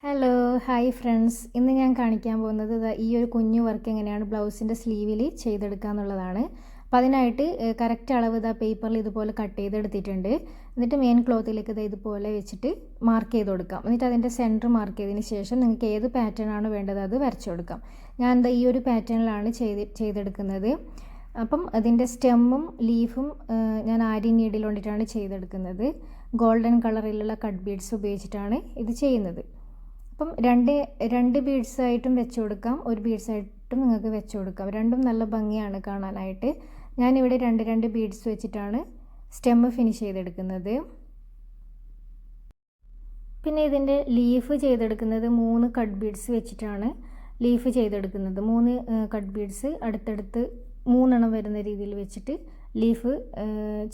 Hello hi friends, ഇന്ന് ഞാൻ കാണിക്കാൻ പോകുന്നത് ഈ ഒരു കുഞ്ഞു വർക്ക് എങ്ങനെയാണ് ബ്ലൗസിൻ്റെ സ്ലീവിൽ ചെയ്തെടുക്കുക എന്നുള്ളതാണ്. അപ്പോൾ അതിനായിട്ട് കറക്റ്റ് അളവ് പേപ്പറിൽ ഇതുപോലെ കട്ട് ചെയ്തെടുത്തിട്ടുണ്ട്. എന്നിട്ട് മെയിൻ ക്ലോത്തിലേക്ക് ഇതുപോലെ വെച്ചിട്ട് മാർക്ക് ചെയ്ത് കൊടുക്കാം. എന്നിട്ട് അതിൻ്റെ സെൻറ്റർ മാർക്ക് ചെയ്തതിന് ശേഷം നിങ്ങൾക്ക് ഏത് പാറ്റേൺ ആണ് വേണ്ടത് അത് വരച്ചു കൊടുക്കാം. ഞാൻ ഈ ഒരു പാറ്റേണിലാണ് ചെയ്തെടുക്കുന്നത്. അപ്പം അതിൻ്റെ സ്റ്റെമ്മും ലീഫും ഞാൻ ആരി നീഡിൽ കൊണ്ടിട്ടാണ് ചെയ്തെടുക്കുന്നത്. ഗോൾഡൻ കളറിലുള്ള കട്ട് ബീഡ്സ് ഉപയോഗിച്ചിട്ടാണ് ഇത് ചെയ്യുന്നത്. അപ്പം രണ്ട് ബീഡ്സായിട്ടും വെച്ച് കൊടുക്കാം, ഒരു ബീഡ്സായിട്ടും നിങ്ങൾക്ക് വെച്ച് കൊടുക്കാം. രണ്ടും നല്ല ഭംഗിയാണ് കാണാനായിട്ട്. ഞാനിവിടെ രണ്ട് ബീഡ്സ് വെച്ചിട്ടാണ് സ്റ്റെമ്മ് ഫിനിഷ് ചെയ്തെടുക്കുന്നത്. പിന്നെ ഇതിൻ്റെ ലീഫ് ചെയ്തെടുക്കുന്നത് 3 കട്ട് ബീഡ്സ് വെച്ചിട്ടാണ് ലീഫ് ചെയ്തെടുക്കുന്നത്. 3 കട്ട് ബീഡ്സ് അടുത്തടുത്ത് 3 വരുന്ന രീതിയിൽ വെച്ചിട്ട് ലീഫ്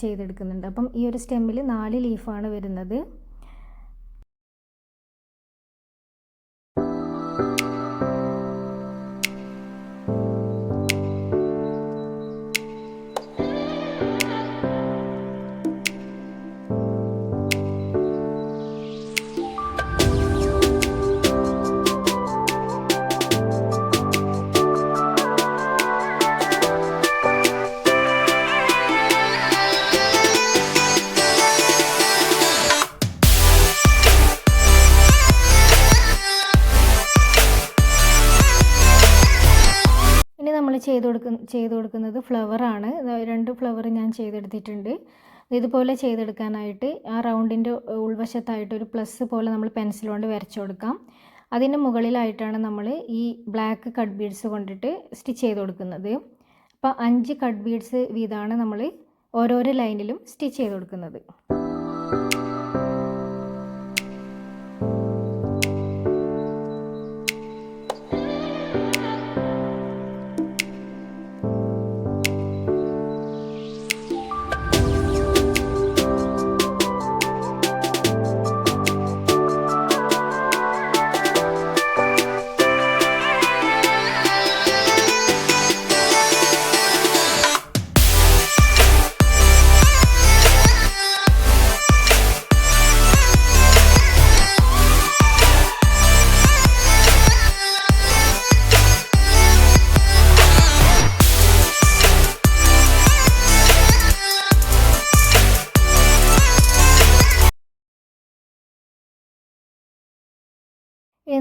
ചെയ്തെടുക്കുന്നുണ്ട്. അപ്പം ഈ ഒരു സ്റ്റെമ്മിൽ 4 ലീഫാണ് വരുന്നത്. നമ്മൾ ചെയ്ത് കൊടുക്കുന്നത് ഫ്ലവറാണ്. 2 ഫ്ലവർ ഞാൻ ചെയ്തെടുത്തിട്ടുണ്ട്. ഇതുപോലെ ചെയ്തെടുക്കാനായിട്ട് ആ റൗണ്ടിൻ്റെ ഉൾവശത്തായിട്ട് ഒരു പ്ലസ് പോലെ നമ്മൾ പെൻസിൽ കൊണ്ട് വരച്ചു കൊടുക്കാം. അതിന് മുകളിലായിട്ടാണ് നമ്മൾ ഈ ബ്ലാക്ക് കട്ട് ബീഡ്സ് കൊണ്ടിട്ട് സ്റ്റിച്ച് ചെയ്ത് കൊടുക്കുന്നത്. അപ്പോൾ 5 കട്ട് ബീഡ്സ് വീതമാണ് നമ്മൾ ഓരോരോ ലൈനിലും സ്റ്റിച്ച് ചെയ്ത് കൊടുക്കുന്നത്.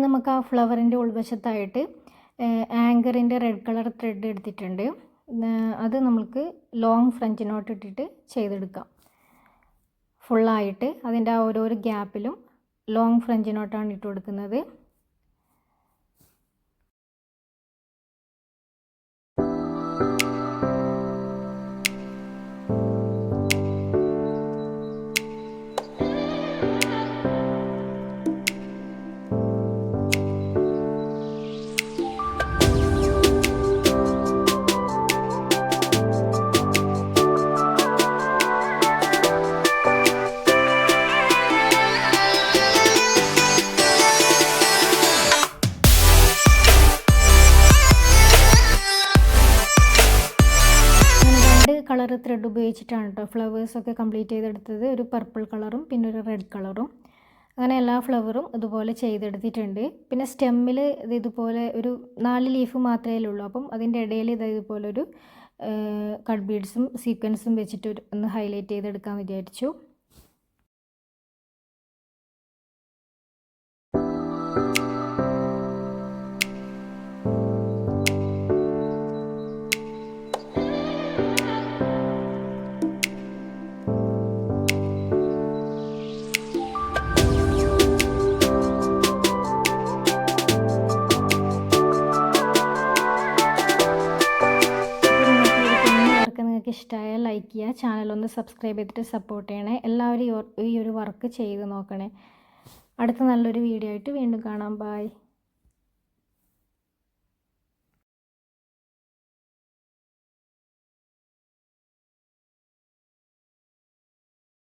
നമുക്ക് ആ ഫ്ലവറിൻ്റെ ഉൾവശത്തായിട്ട് ആങ്കറിൻ്റെ റെഡ് കളർ ത്രെഡ് എടുത്തിട്ടുണ്ട്. അത് നമുക്ക് ലോങ് ഫ്രഞ്ച് നോട്ട് ഇട്ടിട്ട് ചെയ്തെടുക്കാം. ഫുള്ളായിട്ട് അതിൻ്റെ ആ ഓരോരോ ഗ്യാപ്പിലും ലോങ് ഫ്രഞ്ച് നോട്ടാണ് ഇട്ട് കൊടുക്കുന്നത്. കളർ ത്രെഡ് ഉപയോഗിച്ചിട്ടാണ് കേട്ടോ ഫ്ലവേഴ്സൊക്കെ കംപ്ലീറ്റ് ചെയ്തെടുത്തത്. ഒരു പർപ്പിൾ കളറും പിന്നെ ഒരു റെഡ് കളറും, അങ്ങനെ എല്ലാ ഫ്ലവറും ഇതുപോലെ ചെയ്തെടുത്തിട്ടുണ്ട്. പിന്നെ സ്റ്റെമ്മിൽ ഇതുപോലെ ഒരു 4 ലീഫ് മാത്രമേ ഉള്ളൂ. അപ്പം അതിൻ്റെ ഇടയിൽ ഇതുപോലൊരു കട്ട് ബീഡ്സും സീക്വൻസും വെച്ചിട്ട് ഒന്ന് ഹൈലൈറ്റ് ചെയ്തെടുക്കാൻ വിചാരിച്ചു. ഇഷ്ടമായാൽ ലൈക്ക് ചെയ്യുക, ചാനലൊന്ന് സബ്സ്ക്രൈബ് ചെയ്തിട്ട് സപ്പോർട്ട് ചെയ്യണേ. എല്ലാവരും ഈ ഒരു വർക്ക് ചെയ്ത് നോക്കണേ. അടുത്ത നല്ലൊരു വീഡിയോ ആയിട്ട് വീണ്ടും കാണാം. ബൈ.